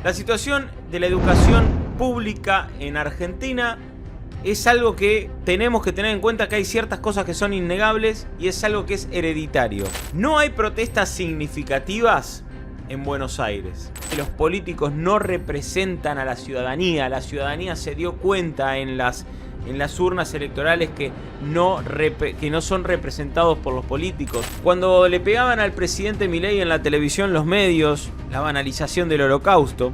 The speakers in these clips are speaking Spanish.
La situación de la educación pública en Argentina es algo que tenemos que tener en cuenta, que hay ciertas cosas que son innegables y es algo que es hereditario. No hay protestas significativas en Buenos Aires. Los políticos no representan a la ciudadanía se dio cuenta en las urnas electorales que no son representados por los políticos. Cuando le pegaban al presidente Milei en la televisión, los medios, la banalización del holocausto,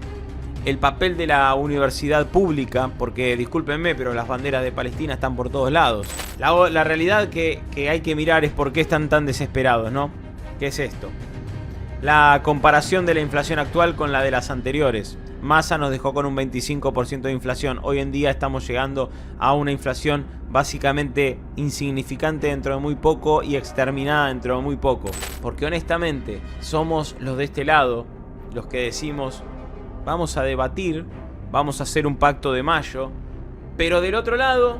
el papel de la universidad pública, porque discúlpenme, pero las banderas de Palestina están por todos lados. La realidad que hay que mirar es por qué están tan desesperados, ¿no? ¿Qué es esto? La comparación de la inflación actual con la de las anteriores. Massa nos dejó con un 25% de inflación. Hoy en día estamos llegando a una inflación básicamente insignificante dentro de muy poco y exterminada dentro de muy poco. Porque honestamente somos los de este lado los que decimos: vamos a debatir, vamos a hacer un pacto de mayo. Pero del otro lado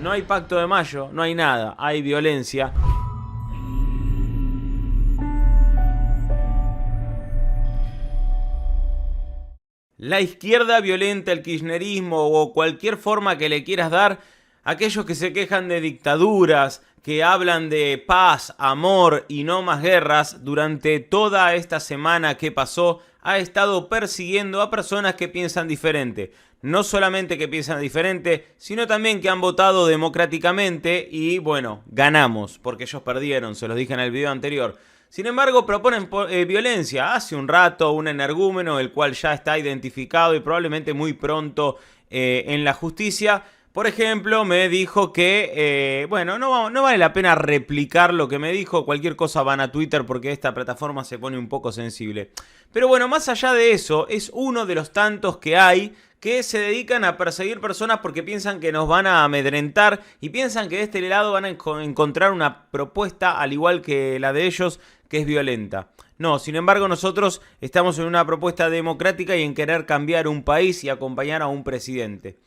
no hay pacto de mayo, no hay nada, hay violencia. La izquierda violenta, el kirchnerismo o cualquier forma que le quieras dar, aquellos que se quejan de dictaduras, que hablan de paz, amor y no más guerras, durante toda esta semana que pasó, ha estado persiguiendo a personas que piensan diferente. No solamente que piensan diferente, sino también que han votado democráticamente y, bueno, ganamos, porque ellos perdieron, se los dije en el video anterior. Sin embargo, proponen violencia. Hace un rato, un energúmeno, el cual ya está identificado y probablemente muy pronto en la justicia, por ejemplo, me dijo que, bueno, no vale la pena replicar lo que me dijo. Cualquier cosa van a Twitter porque esta plataforma se pone un poco sensible. Pero bueno, más allá de eso, es uno de los tantos que hay que se dedican a perseguir personas porque piensan que nos van a amedrentar y piensan que de este lado van a encontrar una propuesta al igual que la de ellos, que es violenta. No, sin embargo, nosotros estamos en una propuesta democrática y en querer cambiar un país y acompañar a un presidente.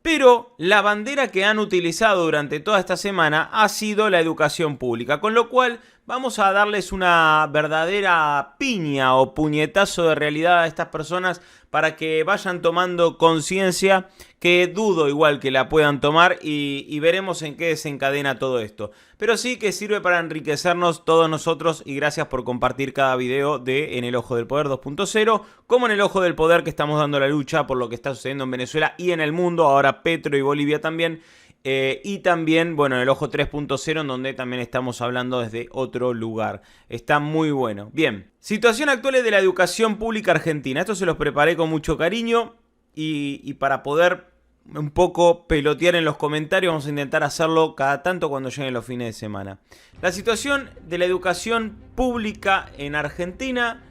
Pero la bandera que han utilizado durante toda esta semana ha sido la educación pública, con lo cual vamos a darles una verdadera piña o puñetazo de realidad a estas personas para que vayan tomando conciencia, que dudo igual que la puedan tomar y veremos en qué desencadena todo esto. Pero sí que sirve para enriquecernos todos nosotros y gracias por compartir cada video de En el Ojo del Poder 2.0, como en el Ojo del Poder, que estamos dando la lucha por lo que está sucediendo en Venezuela y en el mundo, ahora Petro y Bolivia también. Y también, bueno, el Ojo 3.0, en donde también estamos hablando desde otro lugar. Está muy bueno. Bien, situación actual de la educación pública argentina. Esto se los preparé con mucho cariño y para poder un poco pelotear en los comentarios, vamos a intentar hacerlo cada tanto cuando lleguen los fines de semana. La situación de la educación pública en Argentina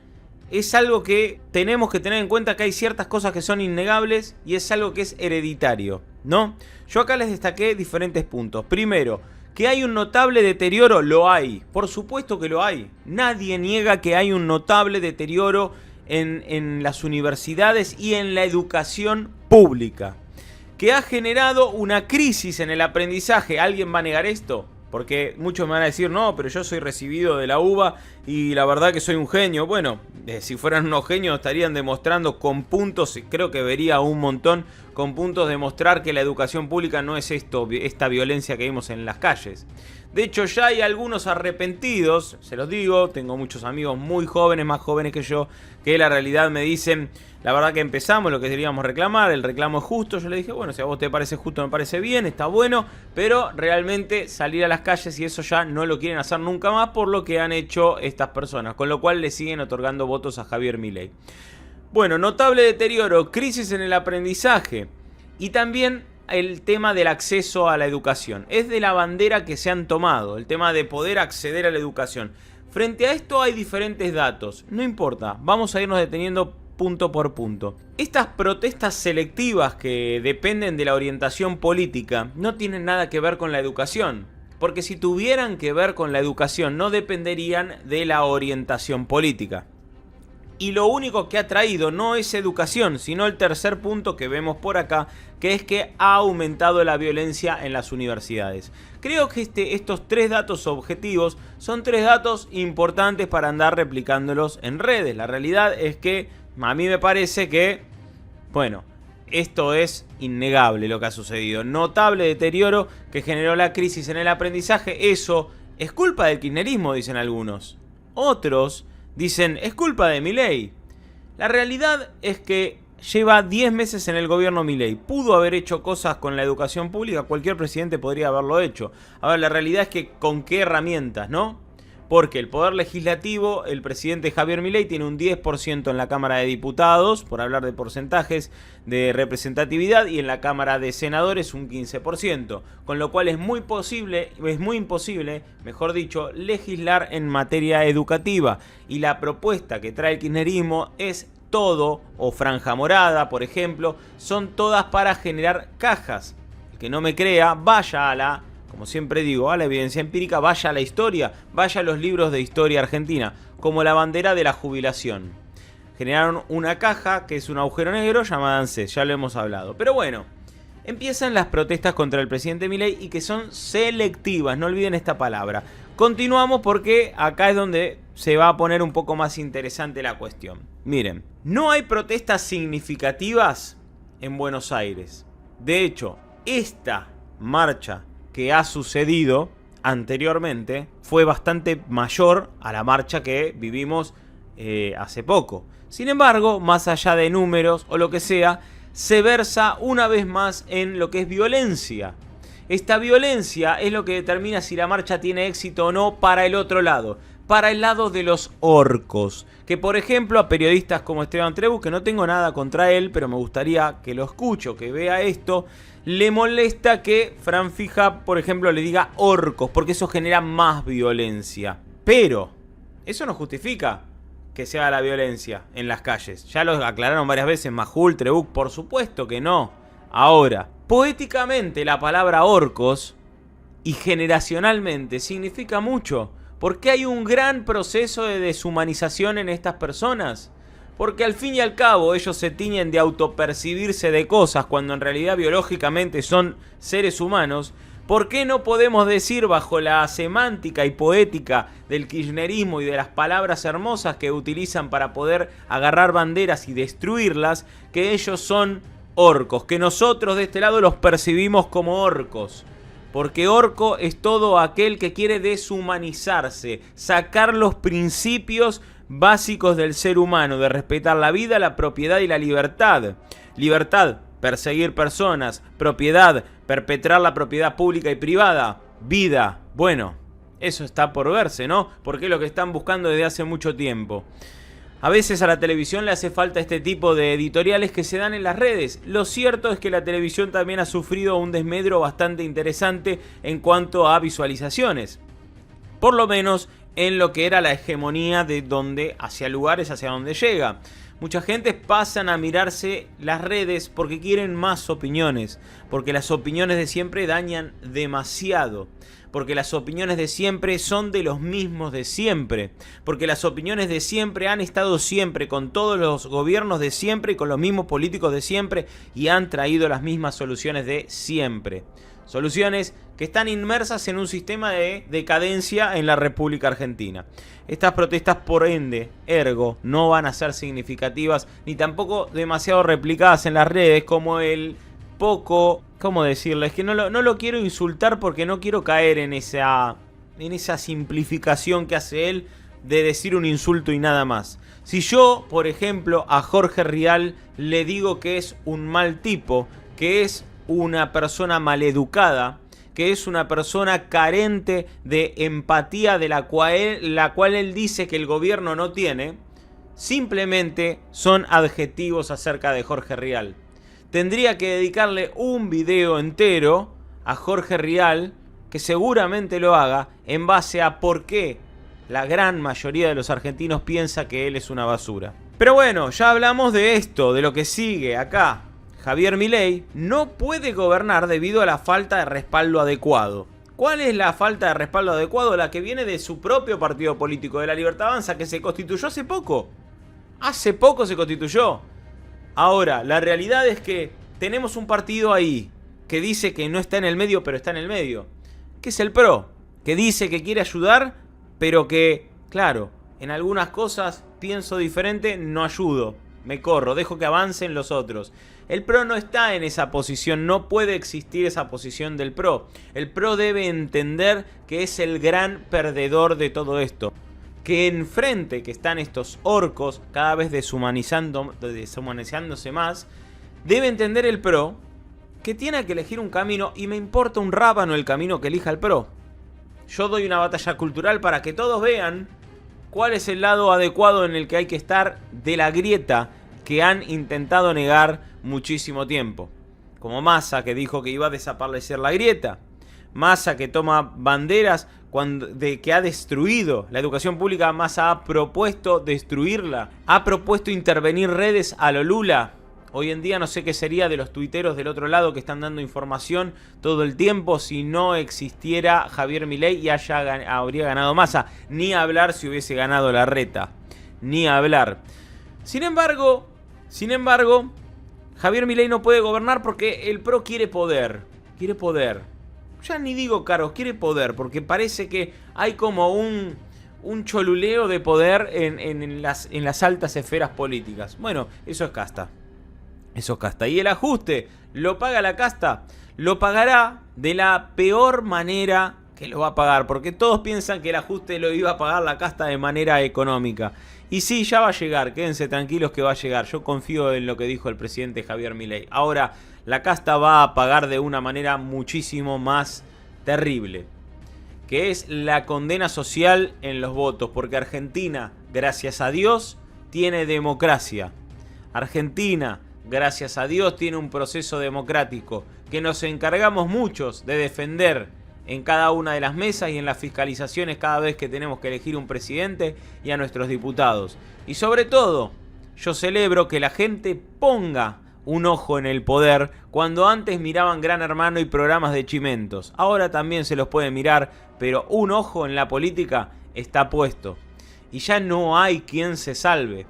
es algo que tenemos que tener en cuenta, que hay ciertas cosas que son innegables y es algo que es hereditario, ¿no? Yo acá les destaqué diferentes puntos. Primero, que hay un notable deterioro, lo hay. Por supuesto que lo hay. Nadie niega que hay un notable deterioro en las universidades y en la educación pública, que ha generado una crisis en el aprendizaje. ¿Alguien va a negar esto? Porque muchos me van a decir, no, pero yo soy recibido de la UBA y la verdad que soy un genio. Bueno, si fueran unos genios estarían demostrando con puntos, creo que vería un montón, con puntos demostrar que la educación pública no es esta violencia que vimos en las calles. De hecho, ya hay algunos arrepentidos, se los digo, tengo muchos amigos muy jóvenes, más jóvenes que yo, que la realidad me dicen, la verdad que empezamos lo que deberíamos reclamar, el reclamo es justo. Yo le dije, bueno, si a vos te parece justo, me parece bien, está bueno, pero realmente salir a las calles y eso ya no lo quieren hacer nunca más por lo que han hecho estas personas, con lo cual le siguen otorgando votos a Javier Milei. Bueno, notable deterioro, crisis en el aprendizaje y también el tema del acceso a la educación. Es de la bandera que se han tomado, el tema de poder acceder a la educación. Frente a esto hay diferentes datos, no importa, vamos a irnos deteniendo punto por punto. Estas protestas selectivas que dependen de la orientación política no tienen nada que ver con la educación, porque si tuvieran que ver con la educación no dependerían de la orientación política. Y lo único que ha traído no es educación, sino el tercer punto que vemos por acá, que es que ha aumentado la violencia en las universidades. Creo que estos tres datos objetivos son tres datos importantes para andar replicándolos en redes. La realidad es que A mí me parece que, bueno, esto es innegable lo que ha sucedido. Notable deterioro que generó la crisis en el aprendizaje. Eso es culpa del kirchnerismo, dicen algunos. Otros dicen, es culpa de Milei. La realidad es que lleva 10 meses en el gobierno Milei. Pudo haber hecho cosas con la educación pública. Cualquier presidente podría haberlo hecho. A ver, la realidad es que con qué herramientas, ¿no? Porque el poder legislativo, el presidente Javier Milei tiene un 10% en la Cámara de Diputados, por hablar de porcentajes de representatividad, y en la Cámara de Senadores un 15%. Con lo cual es muy imposible, mejor dicho, legislar en materia educativa. Y la propuesta que trae el kirchnerismo es todo, o franja morada, por ejemplo, son todas para generar cajas. El que no me crea, vaya a la... Como siempre digo, a la evidencia empírica, vaya a la historia, vaya a los libros de historia argentina, como la bandera de la jubilación. Generaron una caja que es un agujero negro llamada ANSES, ya lo hemos hablado. Pero bueno, empiezan las protestas contra el presidente Milei y que son selectivas, no olviden esta palabra. Continuamos porque acá es donde se va a poner un poco más interesante la cuestión. Miren, no hay protestas significativas en Buenos Aires. De hecho, esta marcha que ha sucedido anteriormente fue bastante mayor a la marcha que vivimos hace poco. Sin embargo, más allá de números o lo que sea, se versa una vez más en lo que es violencia. Esta violencia es lo que determina si la marcha tiene éxito o no para el otro lado. Para el lado de los orcos. Que por ejemplo a periodistas como Esteban Trebus, que no tengo nada contra él, pero me gustaría que lo escuche, que vea esto, le molesta que Fran Fija, por ejemplo, le diga orcos, porque eso genera más violencia. Pero eso no justifica que se haga la violencia en las calles. Ya lo aclararon varias veces Majul, Trebus, por supuesto que no. Ahora, poéticamente la palabra orcos y generacionalmente significa mucho. Porque hay un gran proceso de deshumanización en estas personas. Porque al fin y al cabo ellos se tiñen de autopercibirse de cosas cuando en realidad biológicamente son seres humanos. ¿Por qué no podemos decir bajo la semántica y poética del kirchnerismo y de las palabras hermosas que utilizan para poder agarrar banderas y destruirlas, que ellos son orcos? Que nosotros de este lado los percibimos como orcos. Porque orco es todo aquel que quiere deshumanizarse, sacar los principios básicos del ser humano, de respetar la vida, la propiedad y la libertad. Libertad, perseguir personas. Propiedad, perpetrar la propiedad pública y privada. Vida, bueno, eso está por verse, ¿no? Porque es lo que están buscando desde hace mucho tiempo. A veces a la televisión le hace falta este tipo de editoriales que se dan en las redes. Lo cierto es que la televisión también ha sufrido un desmedro bastante interesante en cuanto a visualizaciones. Por lo menos en lo que era la hegemonía de donde, hacia lugares hacia donde llega. Mucha gente pasan a mirarse las redes porque quieren más opiniones. Porque las opiniones de siempre dañan demasiado. Porque las opiniones de siempre son de los mismos de siempre. Porque las opiniones de siempre han estado siempre con todos los gobiernos de siempre y con los mismos políticos de siempre y han traído las mismas soluciones de siempre. Soluciones que están inmersas en un sistema de decadencia en la República Argentina. Estas protestas, por ende, ergo, no van a ser significativas ni tampoco demasiado replicadas en las redes como el poco... ¿Cómo decirlo? Es que no lo quiero insultar porque no quiero caer en esa simplificación que hace él de decir un insulto y nada más. Si yo, por ejemplo, a Jorge Rial le digo que es un mal tipo, que es una persona maleducada, que es una persona carente de empatía de la cual él dice que el gobierno no tiene, simplemente son adjetivos acerca de Jorge Rial. Tendría que dedicarle un video entero a Jorge Rial, que seguramente lo haga, en base a por qué la gran mayoría de los argentinos piensa que él es una basura. Pero bueno, ya hablamos de esto, de lo que sigue acá. Javier Milei no puede gobernar debido a la falta de respaldo adecuado. ¿Cuál es la falta de respaldo adecuado? La que viene de su propio partido político, de La Libertad Avanza, que se constituyó hace poco. Hace poco se constituyó. Ahora, la realidad es que tenemos un partido ahí que dice que no está en el medio, pero está en el medio. Que es el PRO, que dice que quiere ayudar, pero que, claro, en algunas cosas pienso diferente, no ayudo. me corro, dejo que avancen los otros. El PRO no está en esa posición, no puede existir esa posición del PRO. El PRO debe entender que es el gran perdedor de todo esto. Que enfrente que están estos orcos, cada vez deshumanizándose más, debe entender el PRO que tiene que elegir un camino, y me importa un rábano el camino que elija el PRO. Yo doy una batalla cultural para que todos vean cuál es el lado adecuado en el que hay que estar de la grieta que han intentado negar muchísimo tiempo. Como Massa, que dijo que iba a desaparecer la grieta. Massa, que toma banderas que ha destruido la educación pública. Massa ha propuesto destruirla. Ha propuesto intervenir redes a lo Lula. Hoy en día no sé qué sería de los tuiteros del otro lado que están dando información todo el tiempo si no existiera Javier Milei y habría ganado Massa. Ni hablar si hubiese ganado Larreta. Ni hablar. Sin embargo, Javier Milei no puede gobernar porque el PRO quiere poder. Quiere poder. Ya ni digo cargos, quiere poder. Porque parece que hay como un choluleo de poder en las altas esferas políticas. Bueno, eso es casta. Eso es casta. Y el ajuste lo paga la casta. Lo pagará de la peor manera que lo va a pagar. Porque todos piensan que el ajuste lo iba a pagar la casta de manera económica. Y sí, ya va a llegar. Quédense tranquilos que va a llegar. Yo confío en lo que dijo el presidente Javier Milei. Ahora, la casta va a pagar de una manera muchísimo más terrible. Que es la condena social en los votos. Porque Argentina, gracias a Dios, tiene democracia. Argentina, gracias a Dios, tiene un proceso democrático que nos encargamos muchos de defender en cada una de las mesas y en las fiscalizaciones cada vez que tenemos que elegir un presidente y a nuestros diputados. Y sobre todo, yo celebro que la gente ponga un ojo en el poder cuando antes miraban Gran Hermano y programas de chimentos. Ahora también se los puede mirar, pero un ojo en la política está puesto. Y ya no hay quien se salve.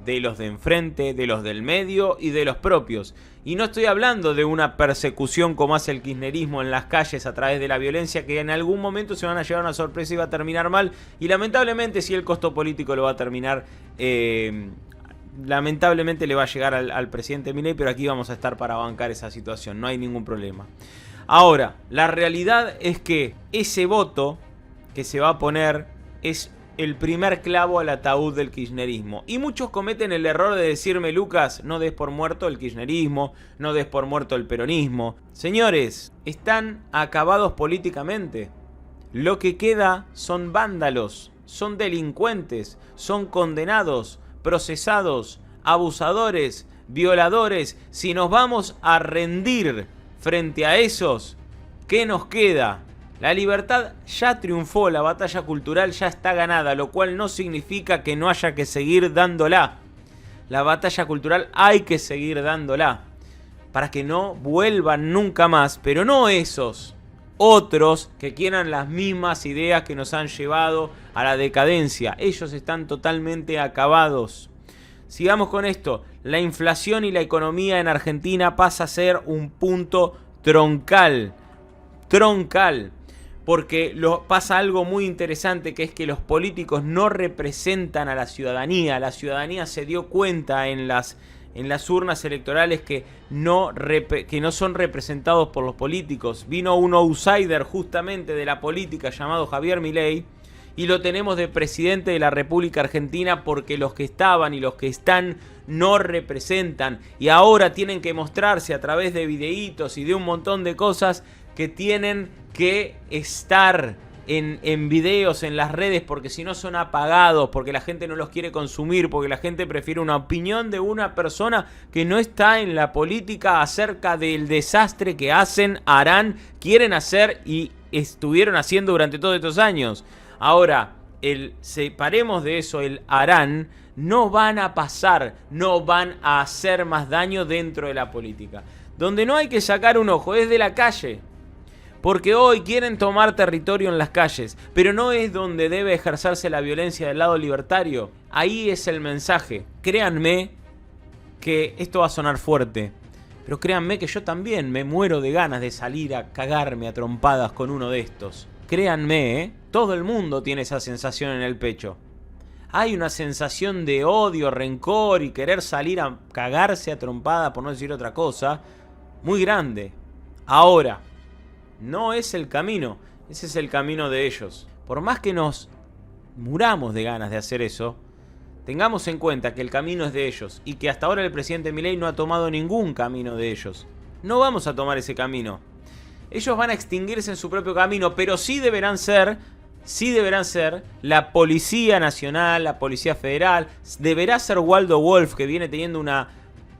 De los de enfrente, de los del medio y de los propios. Y no estoy hablando de una persecución como hace el kirchnerismo en las calles a través de la violencia, que en algún momento se van a llevar una sorpresa y va a terminar mal. Y lamentablemente, si el costo político lo va a terminar, lamentablemente le va a llegar al presidente Milei, pero aquí vamos a estar para bancar esa situación, no hay ningún problema. Ahora, la realidad es que ese voto que se va a poner es el primer clavo al ataúd del kirchnerismo. Y muchos cometen el error de decirme: Lucas, no des por muerto el kirchnerismo, no des por muerto el peronismo. Señores, están acabados políticamente. Lo que queda son vándalos, son delincuentes, son condenados, procesados, abusadores, violadores. Si nos vamos a rendir frente a esos, ¿qué nos queda? La libertad ya triunfó, la batalla cultural ya está ganada, lo cual no significa que no haya que seguir dándola. La batalla cultural hay que seguir dándola para que no vuelvan nunca más, pero no esos, otros que quieran las mismas ideas que nos han llevado a la decadencia. Ellos están totalmente acabados. Sigamos con esto. La inflación y la economía en Argentina pasa a ser un punto troncal. Porque pasa algo muy interesante, que es que los políticos no representan a la ciudadanía. La ciudadanía se dio cuenta en las urnas electorales que no son representados por los políticos. Vino un outsider justamente de la política llamado Javier Milei y lo tenemos de presidente de la República Argentina porque los que estaban y los que están no representan. Y ahora tienen que mostrarse a través de videitos y de un montón de cosas que tienen que estar en videos, en las redes, porque si no son apagados, porque la gente no los quiere consumir, porque la gente prefiere una opinión de una persona que no está en la política acerca del desastre que hacen, harán, quieren hacer y estuvieron haciendo durante todos estos años. Ahora, separemos de eso el harán, no van a pasar, no van a hacer más daño dentro de la política. Donde no hay que sacar un ojo es de la calle. Porque hoy quieren tomar territorio en las calles, pero no es donde debe ejercerse la violencia del lado libertario. Ahí es el mensaje. Créanme que esto va a sonar fuerte, pero créanme que yo también me muero de ganas de salir a cagarme a trompadas con uno de estos. Créanme, todo el mundo tiene esa sensación en el pecho. hay una sensación de odio, rencor y querer salir a cagarse a trompada, por no decir otra cosa, muy grande. Ahora, no es el camino, ese es el camino de ellos. Por más que nos muramos de ganas de hacer eso, tengamos en cuenta que el camino es de ellos y que hasta ahora el presidente Milei no ha tomado ningún camino de ellos. No vamos a tomar ese camino. Ellos van a extinguirse en su propio camino, pero sí deberán ser la Policía Nacional, la Policía Federal. Deberá ser Waldo Wolf, que viene teniendo una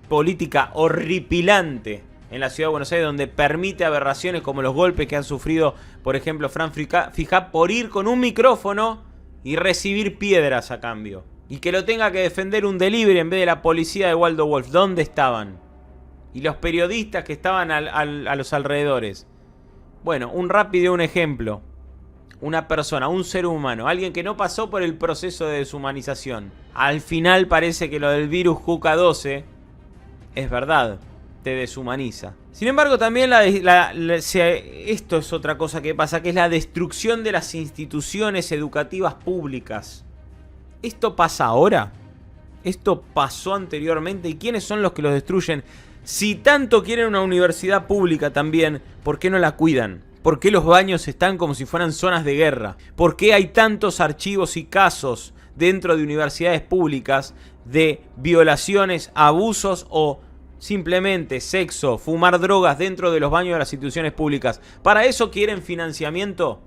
política horripilante en la ciudad de Buenos Aires, donde permite aberraciones como los golpes que han sufrido, por ejemplo, Fran Fijá, por ir con un micrófono y recibir piedras a cambio. Y que lo tenga que defender un delivery en vez de la policía de Waldo Wolf. ¿Dónde estaban? Y los periodistas que estaban a los alrededores. Bueno, un rápido ejemplo. Una persona, un ser humano, alguien que no pasó por el proceso de deshumanización. Al final parece que lo del virus Juca-12 es verdad, te deshumaniza. Sin embargo, también esto es otra cosa que pasa, que es la destrucción de las instituciones educativas públicas. ¿Esto pasa ahora? ¿Esto pasó anteriormente? ¿Y quiénes son los que los destruyen? Si tanto quieren una universidad pública también, ¿por qué no la cuidan? ¿Por qué los baños están como si fueran zonas de guerra? ¿Por qué hay tantos archivos y casos dentro de universidades públicas de violaciones, abusos o simplemente sexo, fumar drogas dentro de los baños de las instituciones públicas? ¿Para eso quieren financiamiento?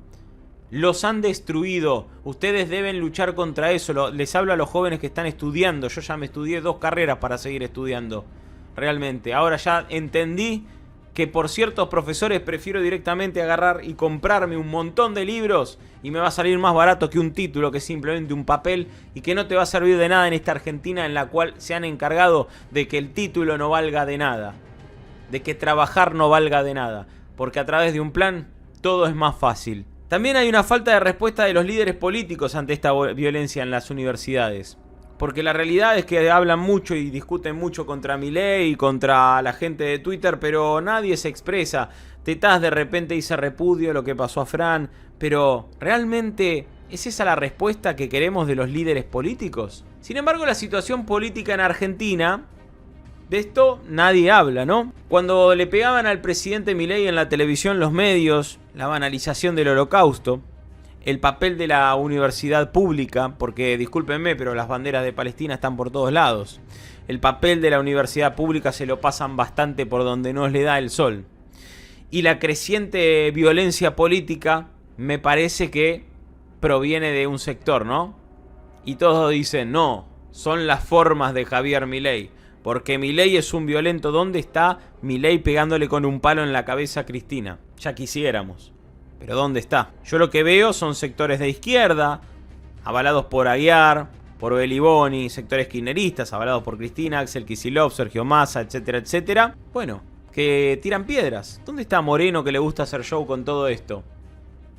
Los han destruido. Ustedes deben luchar contra eso. Les hablo a los jóvenes que están estudiando. Yo ya me estudié 2 carreras para seguir estudiando. Realmente. Ahora ya entendí que por ciertos profesores prefiero directamente agarrar y comprarme un montón de libros y me va a salir más barato que un título, que simplemente un papel, y que no te va a servir de nada en esta Argentina en la cual se han encargado de que el título no valga de nada, de que trabajar no valga de nada, porque a través de un plan todo es más fácil. También hay una falta de respuesta de los líderes políticos ante esta violencia en las universidades. Porque la realidad es que hablan mucho y discuten mucho contra Milei y contra la gente de Twitter, pero nadie se expresa. Tetaz de repente dice repudio lo que pasó a Fran, pero ¿realmente es esa la respuesta que queremos de los líderes políticos? Sin embargo, la situación política en Argentina, de esto nadie habla, ¿no? Cuando le pegaban al presidente Milei en la televisión, los medios, la banalización del Holocausto, el papel de la universidad pública, porque discúlpenme, pero las banderas de Palestina están por todos lados. El papel de la universidad pública se lo pasan bastante por donde no le da el sol. Y la creciente violencia política me parece que proviene de un sector, ¿no? Y todos dicen, no, son las formas de Javier Milei, porque Milei es un violento. ¿Dónde está Milei pegándole con un palo en la cabeza a Cristina? Ya quisiéramos. Pero ¿dónde está? Yo lo que veo son sectores de izquierda, avalados por Aguiar, por Beliboni, sectores kirchneristas, avalados por Cristina, Axel Kicillof, Sergio Massa, etcétera, etcétera. Bueno, que tiran piedras. ¿Dónde está Moreno, que le gusta hacer show con todo esto?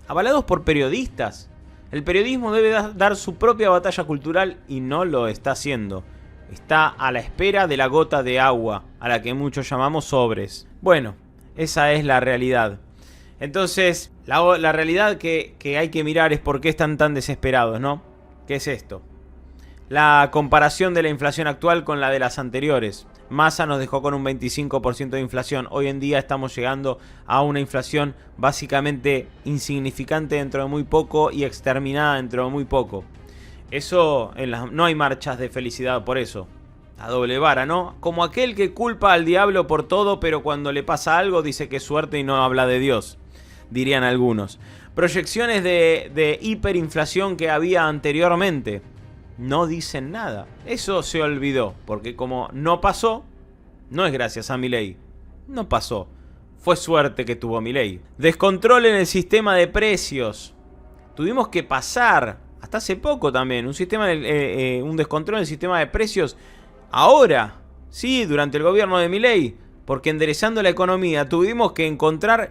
Avalados por periodistas. El periodismo debe dar su propia batalla cultural y no lo está haciendo. Está a la espera de la gota de agua, a la que muchos llamamos sobres. Bueno, esa es la realidad. Entonces, la realidad que hay que mirar es por qué están tan desesperados, ¿no? ¿Qué es esto? La comparación de la inflación actual con la de las anteriores. Massa nos dejó con un 25% de inflación. Hoy en día estamos llegando a una inflación básicamente insignificante dentro de muy poco y exterminada dentro de muy poco. Eso, no hay marchas de felicidad por eso. A doble vara, ¿no? Como aquel que culpa al diablo por todo, pero cuando le pasa algo dice que es suerte y no habla de Dios, dirían algunos. Proyecciones de hiperinflación que había anteriormente. No dicen nada. Eso se olvidó, porque como no pasó, no es gracias a Milei. No pasó. Fue suerte que tuvo Milei. Descontrol en el sistema de precios. Tuvimos que pasar, hasta hace poco también, un descontrol en el sistema de precios. Ahora, sí, durante el gobierno de Milei, porque enderezando la economía tuvimos que encontrar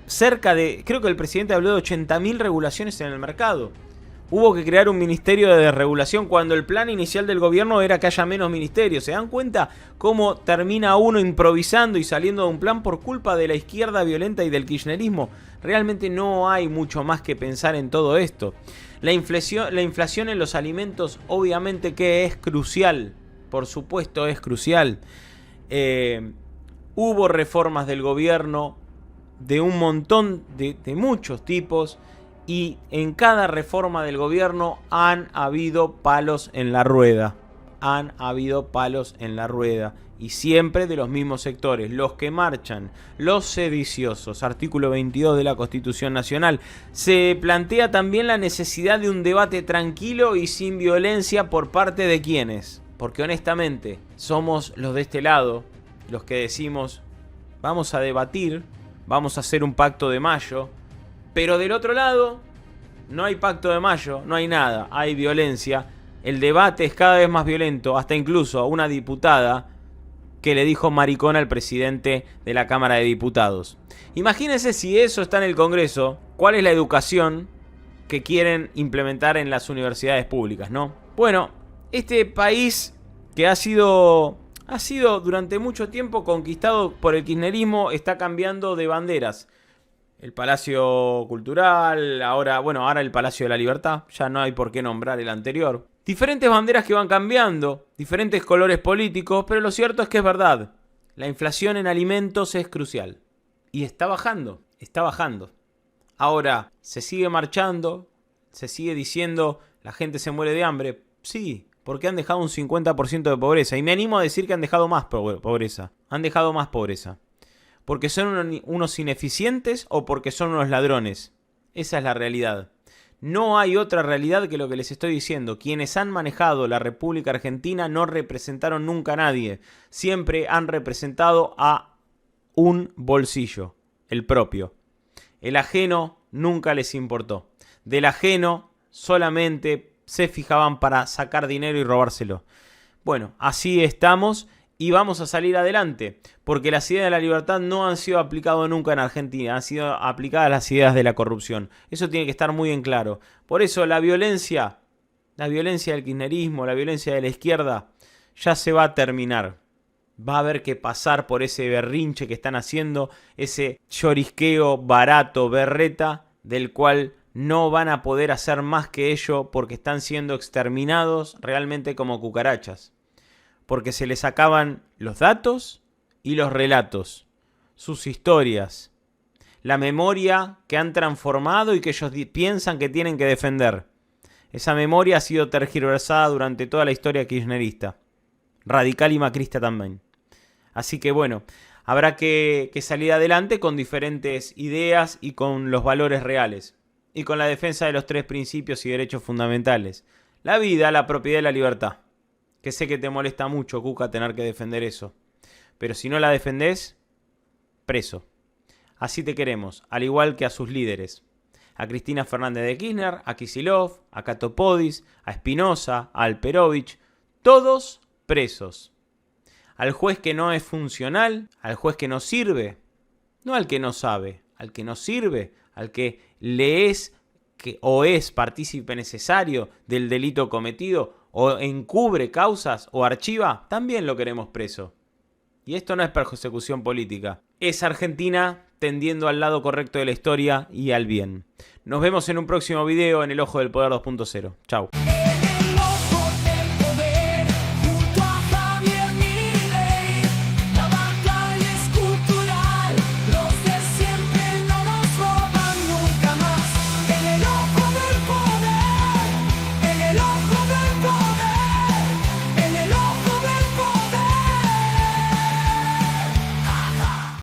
cerca de, creo que el presidente habló de 80.000 regulaciones en el mercado. Hubo que crear un ministerio de desregulación cuando el plan inicial del gobierno era que haya menos ministerios. ¿Se dan cuenta cómo termina uno improvisando y saliendo de un plan por culpa de la izquierda violenta y del kirchnerismo? Realmente no hay mucho más que pensar en todo esto. La inflación en los alimentos obviamente que es crucial, por supuesto es crucial. Hubo reformas del gobierno de un montón de muchos tipos, y en cada reforma del gobierno han habido palos en la rueda. Han habido palos en la rueda. Y siempre de los mismos sectores, los que marchan, los sediciosos. Artículo 22 de la Constitución Nacional. Se plantea también la necesidad de un debate tranquilo y sin violencia por parte de quienes. Porque honestamente somos los de este lado, los que decimos vamos a debatir, vamos a hacer un pacto de mayo. Pero del otro lado, no hay pacto de mayo, no hay nada, hay violencia. El debate es cada vez más violento, hasta incluso una diputada que le dijo maricón al presidente de la Cámara de Diputados. Imagínense si eso está en el Congreso, ¿cuál es la educación que quieren implementar en las universidades públicas, no? Bueno, este país que ha sido durante mucho tiempo conquistado por el kirchnerismo está cambiando de banderas. El Palacio Cultural, ahora el Palacio de la Libertad, ya no hay por qué nombrar el anterior. Diferentes banderas que van cambiando, diferentes colores políticos, pero lo cierto es que es verdad. La inflación en alimentos es crucial. Y está bajando, está bajando. Ahora, ¿se sigue marchando? ¿Se sigue diciendo la gente se muere de hambre? Sí, porque han dejado un 50% de pobreza. Y me animo a decir que han dejado más pobreza. Han dejado más pobreza. ¿Porque son unos ineficientes o porque son unos ladrones? Esa es la realidad. No hay otra realidad que lo que les estoy diciendo. Quienes han manejado la República Argentina no representaron nunca a nadie. Siempre han representado a un bolsillo, el propio. El ajeno nunca les importó. Del ajeno solamente se fijaban para sacar dinero y robárselo. Bueno, así estamos. Y vamos a salir adelante, porque las ideas de la libertad no han sido aplicadas nunca en Argentina, han sido aplicadas las ideas de la corrupción. Eso tiene que estar muy en claro. Por eso la violencia del kirchnerismo, la violencia de la izquierda, ya se va a terminar. Va a haber que pasar por ese berrinche que están haciendo, ese llorisqueo barato, berreta, del cual no van a poder hacer más que ello porque están siendo exterminados realmente como cucarachas. Porque se les acaban los datos y los relatos, sus historias, la memoria que han transformado y que ellos piensan que tienen que defender. Esa memoria ha sido tergiversada durante toda la historia kirchnerista, radical y macrista también. Así que bueno, habrá que salir adelante con diferentes ideas y con los valores reales. Y con la defensa de los 3 principios y derechos fundamentales. La vida, la propiedad y la libertad. Que sé que te molesta mucho, Cuca, tener que defender eso. Pero si no la defendés, preso. Así te queremos, al igual que a sus líderes. A Cristina Fernández de Kirchner, a Kicillof, a Catopodis, a Espinosa, a Alperovich. Todos presos. Al juez que no es funcional, al juez que no sirve. No al que no sabe, al que no sirve, al que le es o es partícipe necesario del delito cometido, o encubre causas o archiva, también lo queremos preso. Y esto no es persecución política. Es Argentina tendiendo al lado correcto de la historia y al bien. Nos vemos en un próximo video en El Ojo del Poder 2.0. Chau.